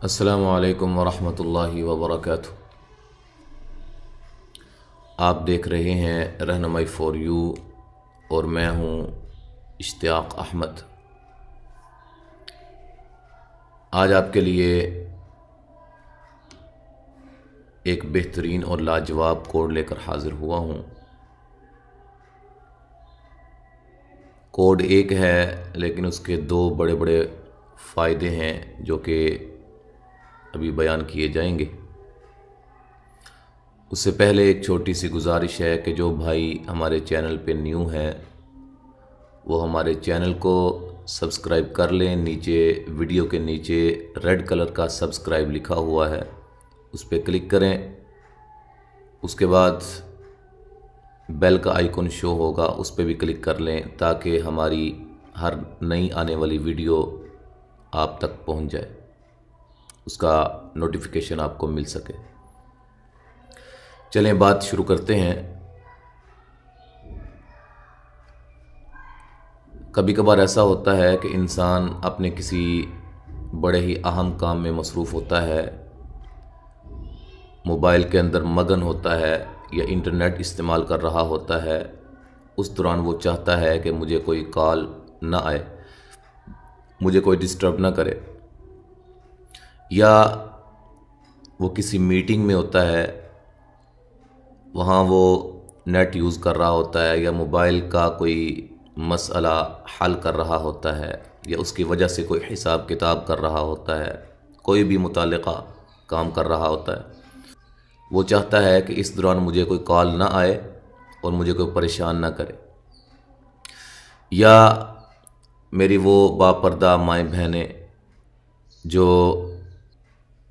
السلام علیکم ورحمۃ اللہ وبرکاتہ۔ آپ دیکھ رہے ہیں رہنمائی فور یو اور میں ہوں اشتیاق احمد۔ آج آپ کے لیے ایک بہترین اور لاجواب کوڈ لے کر حاضر ہوا ہوں۔ کوڈ ایک ہے لیکن اس کے دو بڑے بڑے فائدے ہیں جو کہ ابھی بیان کیے جائیں گے۔ اس سے پہلے ایک چھوٹی سی گزارش ہے کہ جو بھائی ہمارے چینل پہ نیو ہیں وہ ہمارے چینل کو سبسکرائب کر لیں۔ نیچے ویڈیو کے نیچے ریڈ کلر کا سبسکرائب لکھا ہوا ہے، اس پہ کلک کریں۔ اس کے بعد بیل کا آئیکن شو ہوگا، اس پہ بھی کلک کر لیں تاکہ ہماری ہر نئی آنے والی ویڈیو آپ تک پہنچ جائے، اس کا نوٹیفیکیشن آپ کو مل سکے۔ چلیں بات شروع کرتے ہیں۔ کبھی کبھار ایسا ہوتا ہے کہ انسان اپنے کسی بڑے ہی اہم کام میں مصروف ہوتا ہے، موبائل کے اندر مگن ہوتا ہے یا انٹرنیٹ استعمال کر رہا ہوتا ہے۔ اس دوران وہ چاہتا ہے کہ مجھے کوئی کال نہ آئے، مجھے کوئی ڈسٹرب نہ کرے، یا وہ کسی میٹنگ میں ہوتا ہے، وہاں وہ نیٹ یوز کر رہا ہوتا ہے یا موبائل کا کوئی مسئلہ حل کر رہا ہوتا ہے یا اس کی وجہ سے کوئی حساب کتاب کر رہا ہوتا ہے، کوئی بھی متعلقہ کام کر رہا ہوتا ہے۔ وہ چاہتا ہے کہ اس دوران مجھے کوئی کال نہ آئے اور مجھے کوئی پریشان نہ کرے، یا میری وہ باپردہ مائیں بہنیں جو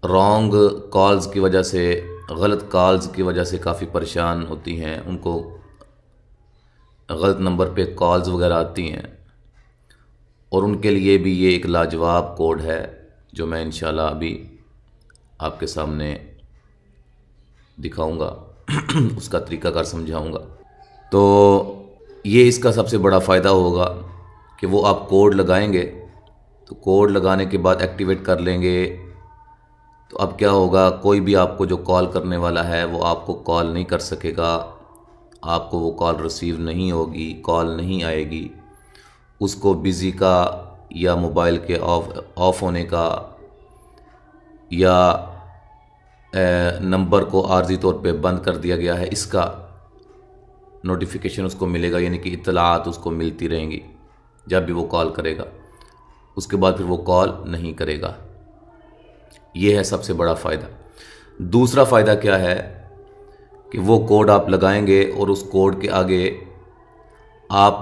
رانگ کالز کی وجہ سے، غلط کالز کی وجہ سے کافی پریشان ہوتی ہیں، ان کو غلط نمبر پہ کالز وغیرہ آتی ہیں، اور ان کے لیے بھی یہ ایک لاجواب کوڈ ہے جو میں انشاءاللہ ابھی آپ کے سامنے دکھاؤں گا، اس کا طریقہ کار سمجھاؤں گا۔ تو یہ اس کا سب سے بڑا فائدہ ہوگا کہ وہ آپ کوڈ لگائیں گے، تو کوڈ لگانے کے بعد ایکٹیویٹ کر لیں گے، تو اب کیا ہوگا، کوئی بھی آپ کو جو کال کرنے والا ہے وہ آپ کو کال نہیں کر سکے گا، آپ کو وہ کال ریسیو نہیں ہوگی، کال نہیں آئے گی، اس کو بزی کا یا موبائل کے آف ہونے کا یا نمبر کو عارضی طور پہ بند کر دیا گیا ہے، اس کا نوٹیفیکیشن اس کو ملے گا، یعنی کہ اطلاعات اس کو ملتی رہیں گی جب بھی وہ کال کرے گا۔ اس کے بعد پھر وہ کال نہیں کرے گا۔ یہ ہے سب سے بڑا فائدہ۔ دوسرا فائدہ کیا ہے کہ وہ کوڈ آپ لگائیں گے اور اس کوڈ کے آگے آپ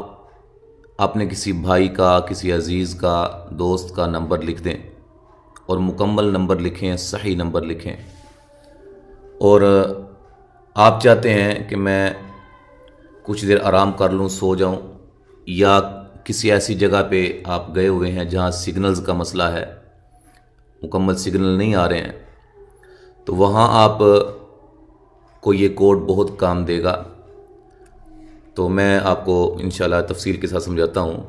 اپنے کسی بھائی کا، کسی عزیز کا، دوست کا نمبر لکھ دیں اور مکمل نمبر لکھیں، صحیح نمبر لکھیں، اور آپ چاہتے ہیں کہ میں کچھ دیر آرام کر لوں، سو جاؤں، یا کسی ایسی جگہ پہ آپ گئے ہوئے ہیں جہاں سگنلز کا مسئلہ ہے، مکمل سگنل نہیں آ رہے ہیں، تو وہاں آپ کو یہ کوڈ بہت کام دے گا۔ تو میں آپ کو انشاءاللہ تفصیل کے ساتھ سمجھاتا ہوں۔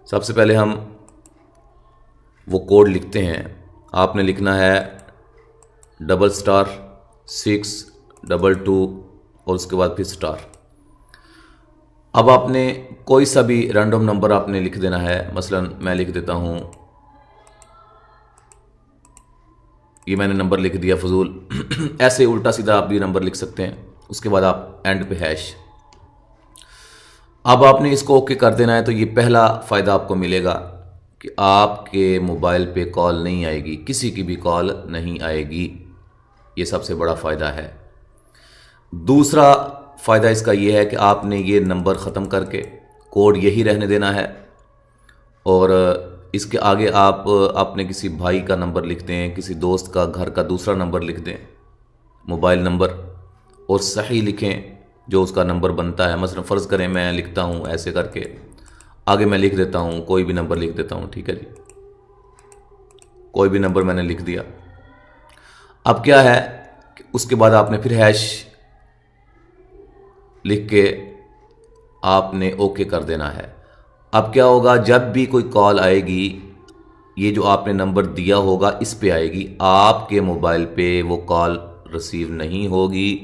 سب سے پہلے ہم وہ کوڈ لکھتے ہیں۔ آپ نے لکھنا ہے *622 اور اس کے بعد پھر اسٹار۔ اب آپ نے کوئی سا بھی رینڈم نمبر آپ نے لکھ دینا ہے، مثلا میں لکھ دیتا ہوں، یہ میں نے نمبر لکھ دیا فضول، ایسے الٹا سیدھا آپ بھی نمبر لکھ سکتے ہیں۔ اس کے بعد آپ اینڈ پہ ہیش۔ اب آپ نے اس کو اوکے کر دینا ہے، تو یہ پہلا فائدہ آپ کو ملے گا کہ آپ کے موبائل پہ کال نہیں آئے گی، کسی کی بھی کال نہیں آئے گی۔ یہ سب سے بڑا فائدہ ہے۔ دوسرا فائدہ اس کا یہ ہے کہ آپ نے یہ نمبر ختم کر کے کوڈ یہی رہنے دینا ہے، اور اس کے آگے آپ اپنے کسی بھائی کا نمبر لکھ دیں، کسی دوست کا گھر کا دوسرا نمبر لکھ دیں، موبائل نمبر، اور صحیح لکھیں جو اس کا نمبر بنتا ہے۔ مثلا فرض کریں میں لکھتا ہوں ایسے کر کے، آگے میں لکھ دیتا ہوں، کوئی بھی نمبر لکھ دیتا ہوں، ٹھیک ہے جی، کوئی بھی نمبر میں نے لکھ دیا۔ اب کیا ہے کہ اس کے بعد آپ نے پھر ہیش لکھ کے آپ نے اوکے کر دینا ہے۔ اب کیا ہوگا، جب بھی کوئی کال آئے گی یہ جو آپ نے نمبر دیا ہوگا اس پہ آئے گی، آپ کے موبائل پہ وہ کال ریسیو نہیں ہوگی۔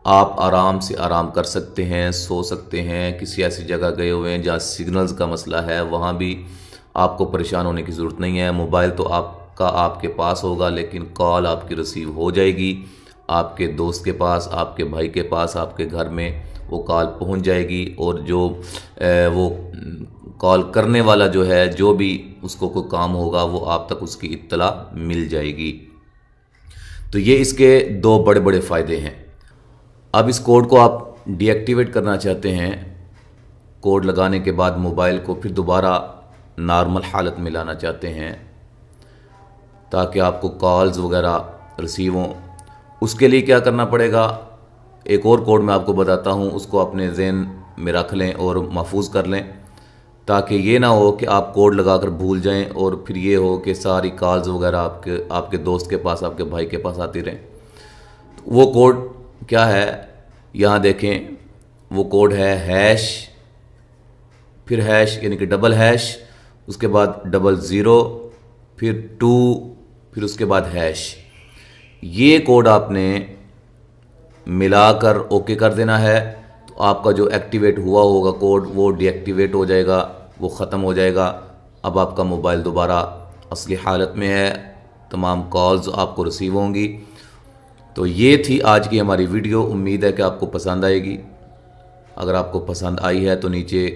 آپ آرام سے آرام کر سکتے ہیں، سو سکتے ہیں، کسی ایسی جگہ گئے ہوئے ہیں جہاں سگنلز کا مسئلہ ہے، وہاں بھی آپ کو پریشان ہونے کی ضرورت نہیں ہے۔ موبائل تو آپ کے پاس ہوگا، لیکن کال آپ کی ریسیو ہو جائے گی، آپ کے دوست کے پاس، آپ کے بھائی کے پاس، آپ کے گھر میں وہ کال پہنچ جائے گی، اور جو وہ کال کرنے والا جو ہے، جو بھی اس کو کوئی کام ہوگا، وہ آپ تک اس کی اطلاع مل جائے گی۔ تو یہ اس کے دو بڑے بڑے فائدے ہیں۔ اب اس کوڈ کو آپ ڈی ایکٹیویٹ کرنا چاہتے ہیں، کوڈ لگانے کے بعد موبائل کو پھر دوبارہ نارمل حالت میں لانا چاہتے ہیں تاکہ آپ کو کالز وغیرہ ریسیو ہوں، اس کے لیے کیا کرنا پڑے گا؟ ایک اور کوڈ میں آپ کو بتاتا ہوں، اس کو اپنے ذہن میں رکھ لیں اور محفوظ کر لیں، تاکہ یہ نہ ہو کہ آپ کوڈ لگا کر بھول جائیں اور پھر یہ ہو کہ ساری کالز وغیرہ آپ کے دوست کے پاس، آپ کے بھائی کے پاس آتی رہیں۔ وہ کوڈ کیا ہے؟ یہاں دیکھیں، وہ کوڈ ہے ہیش، پھر ہیش یعنی کہ ڈبل ہیش، اس کے بعد 00، پھر 2، پھر اس کے بعد ہیش۔ یہ کوڈ آپ نے ملا کر اوکے کر دینا ہے، تو آپ کا جو ایکٹیویٹ ہوا ہوگا کوڈ وہ ڈی ایکٹیویٹ ہو جائے گا، وہ ختم ہو جائے گا۔ اب آپ کا موبائل دوبارہ اصلی حالت میں ہے، تمام کالز آپ کو ریسیو ہوں گی۔ تو یہ تھی آج کی ہماری ویڈیو، امید ہے کہ آپ کو پسند آئے گی۔ اگر آپ کو پسند آئی ہے تو نیچے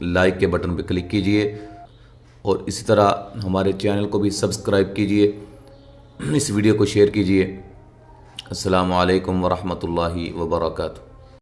لائک کے بٹن پہ کلک کیجئے، اور اسی طرح ہمارے چینل کو بھی سبسکرائب کیجئے، اس ویڈیو کو شیئر کیجئے۔ السلام علیکم ورحمۃ اللہ وبرکاتہ۔